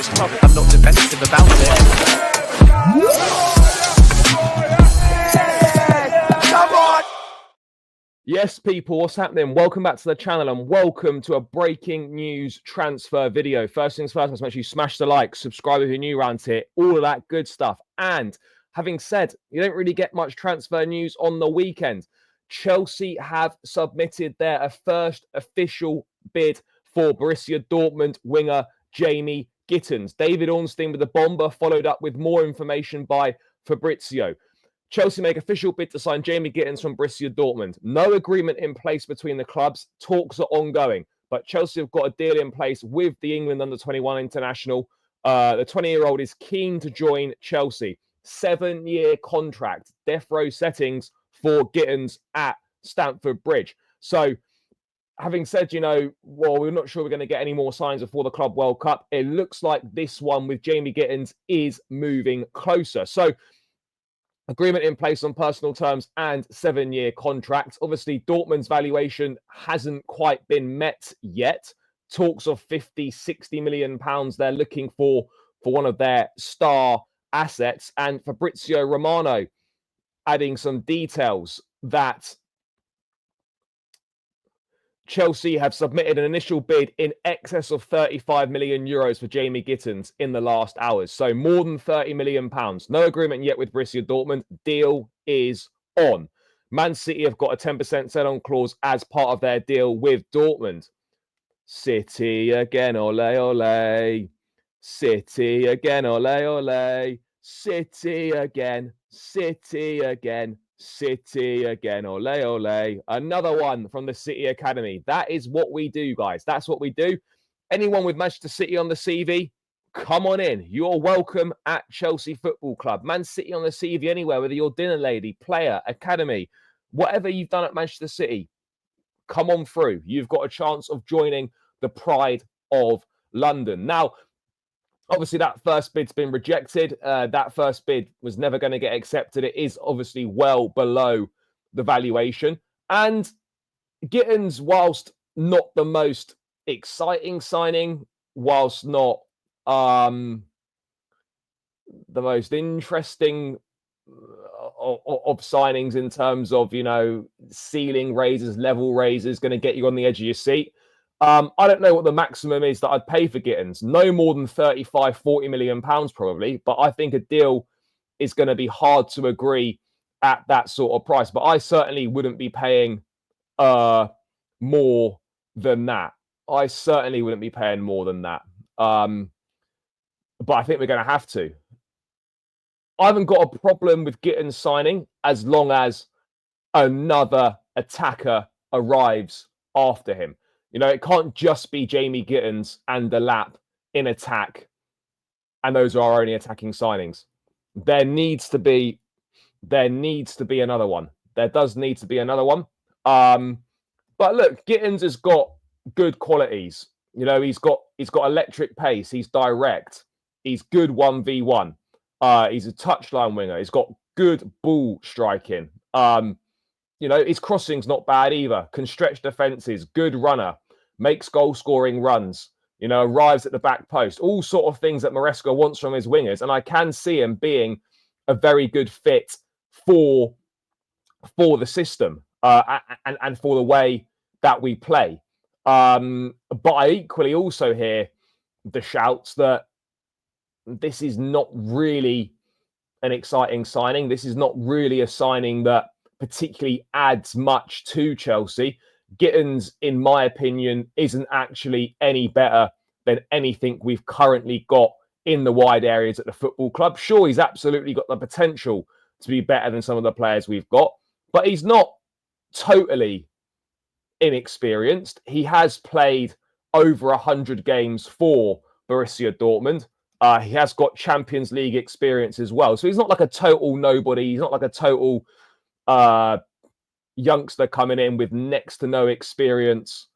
this club. I'm not defensive about it. Yes, people, what's happening? Welcome back to the channel and welcome to a breaking news transfer video. First things first, let's make sure you smash the like, subscribe if you're new around here, all of that good stuff. And having said, you don't really get much transfer news on the weekend. Chelsea have submitted their first official bid for Borussia Dortmund winger Jamie Gittens. David Ornstein with the bomber, followed up with more information by Fabrizio. Chelsea make official bid to sign Jamie Gittens from Borussia Dortmund. No agreement in place between the clubs. Talks are ongoing, but Chelsea have got a deal in place with the England under-21 international. The 20-year-old is keen to join Chelsea. 7-year contract, death row settings for Gittens at Stamford Bridge. So, having said, we're not sure we're going to get any more signs before the Club World Cup. It looks like this one with Jamie Gittens is moving closer. So, agreement in place on personal terms and 7-year contract. Obviously, Dortmund's valuation hasn't quite been met yet. Talks of 50, 60 million pounds they're looking for one of their star assets. And Fabrizio Romano adding some details that Chelsea have submitted an initial bid in excess of 35 million euros for Jamie Gittens in the last hours. So more than 30 million pounds. No agreement yet with Borussia Dortmund. Deal is on. Man City have got a 10% sell-on clause as part of their deal with Dortmund. City again, ole, ole. City again, ole, ole. City again, City again. City again, ole, ole. Another one from the City Academy. That is what we do, guys. That's what we do. Anyone with Manchester City on the CV, come on in. You're welcome at Chelsea Football Club. Man City on the CV anywhere, whether you're dinner lady, player, academy, whatever you've done at Manchester City, come on through. You've got a chance of joining the pride of London. Now, obviously, that first bid's been rejected. That first bid was never going to get accepted. It is obviously well below the valuation. And Gittens, whilst not the most exciting signing, whilst not the most interesting of signings in terms of, ceiling raises, level raises, going to get you on the edge of your seat. I don't know what the maximum is that I'd pay for Gittens. No more than 35, 40 million pounds probably. But I think a deal is going to be hard to agree at that sort of price. But I certainly wouldn't be paying more than that. I certainly wouldn't be paying more than that. But I think we're going to have to. I haven't got a problem with Gittens signing as long as another attacker arrives after him. It can't just be Jamie Gittens and the lap in attack, and those are our only attacking signings. There needs to be another one. There does need to be another one. But look, Gittens has got good qualities. He's got electric pace. He's direct. He's good 1v1. He's a touchline winger. He's got good ball striking. His crossing's not bad either. Can stretch defenses. Good runner. Makes goal-scoring runs. Arrives at the back post. All sort of things that Maresca wants from his wingers. And I can see him being a very good fit for the system and for the way that we play. But I equally also hear the shouts that this is not really an exciting signing. This is not really a signing that particularly adds much to Chelsea. Gittens, in my opinion, isn't actually any better than anything we've currently got in the wide areas at the football club. Sure, he's absolutely got the potential to be better than some of the players we've got, but he's not totally inexperienced. He has played over 100 games for Borussia Dortmund. He has got Champions League experience as well. So he's not like a total nobody. He's not like a total youngster coming in with next to no experience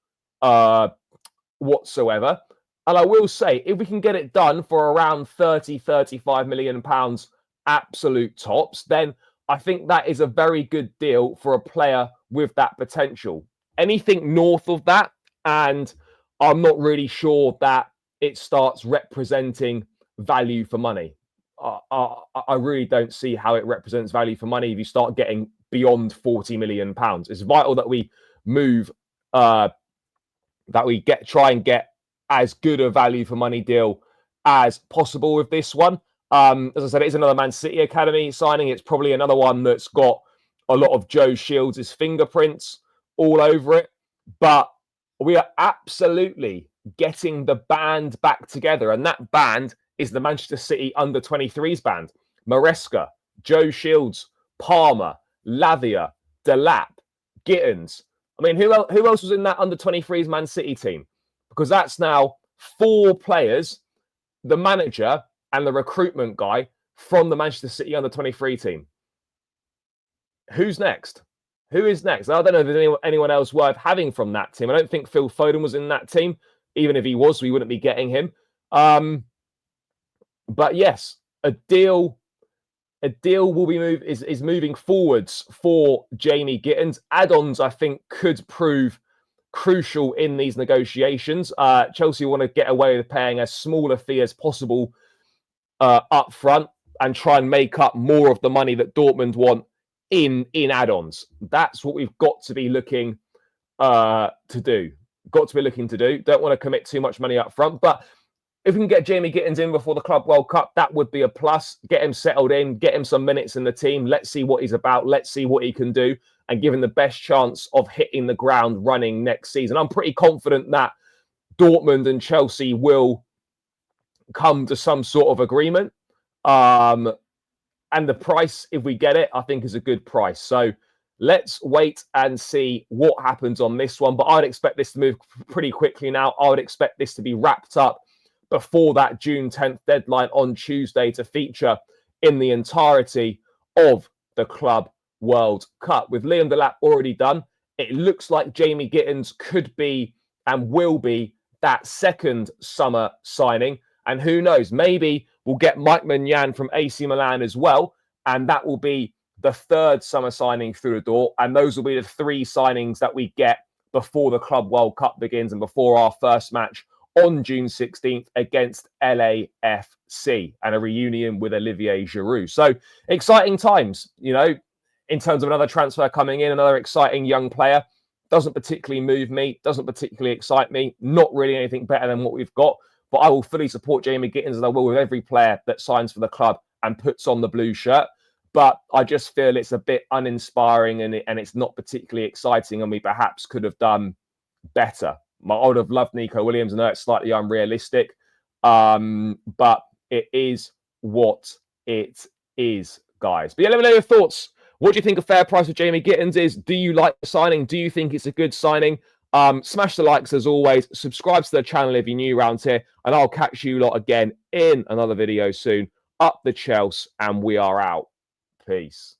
whatsoever. And I will say, if we can get it done for around 30, 35 million pounds absolute tops, then I think that is a very good deal for a player with that potential. Anything north of that, and I'm not really sure that it starts representing value for money. I really don't see how it represents value for money if you start getting beyond £40 million. It's vital that we move, that we try and get as good a value for money deal as possible with this one. As I said, it is another Man City Academy signing. It's probably another one that's got a lot of Joe Shields' fingerprints all over it. But we are absolutely getting the band back together. And that band is the Manchester City under-23s band. Maresca, Joe Shields, Palmer, Lavia, Delap, Gittens. I mean, who else was in that under-23s Man City team? Because that's now 4 players, the manager and the recruitment guy from the Manchester City under-23 team. Who's next? Who is next? I don't know if there's anyone else worth having from that team. I don't think Phil Foden was in that team. Even if he was, we wouldn't be getting him. But yes, a deal will be is moving forwards for Jamie Gittens. Add-ons, I think, could prove crucial in these negotiations. Chelsea want to get away with paying as small a fee as possible up front and try and make up more of the money that Dortmund want in add-ons. That's what we've got to be looking to do. Don't want to commit too much money up front, but if we can get Jamie Gittens in before the Club World Cup, that would be a plus. Get him settled in, get him some minutes in the team. Let's see what he's about. Let's see what he can do and give him the best chance of hitting the ground running next season. I'm pretty confident that Dortmund and Chelsea will come to some sort of agreement. And the price, if we get it, I think is a good price. So let's wait and see what happens on this one. But I'd expect this to move pretty quickly now. I would expect this to be wrapped up before that June 10th deadline on Tuesday to feature in the entirety of the Club World Cup. With Liam Delap already done, it looks like Jamie Gittens could be and will be that second summer signing. And who knows, maybe we'll get Mike Maignan from AC Milan as well. And that will be the third summer signing through the door. And those will be the 3 signings that we get before the Club World Cup begins and before our first match on June 16th against LAFC and a reunion with Olivier Giroud. So exciting times, you know, in terms of another transfer coming in, another exciting young player. Doesn't particularly move me, doesn't particularly excite me. Not really anything better than what we've got. But I will fully support Jamie Gittens as I will with every player that signs for the club and puts on the blue shirt. But I just feel it's a bit uninspiring and it's not particularly exciting, and we perhaps could have done better. I would have loved Nico Williams. I know it's slightly unrealistic, but it is what it is, guys. But yeah, let me know your thoughts. What do you think a fair price for Jamie Gittens is? Do you like the signing? Do you think it's a good signing? Smash the likes as always. Subscribe to the channel if you're new around here, and I'll catch you lot again in another video soon. Up the Chelsea, and we are out. Peace.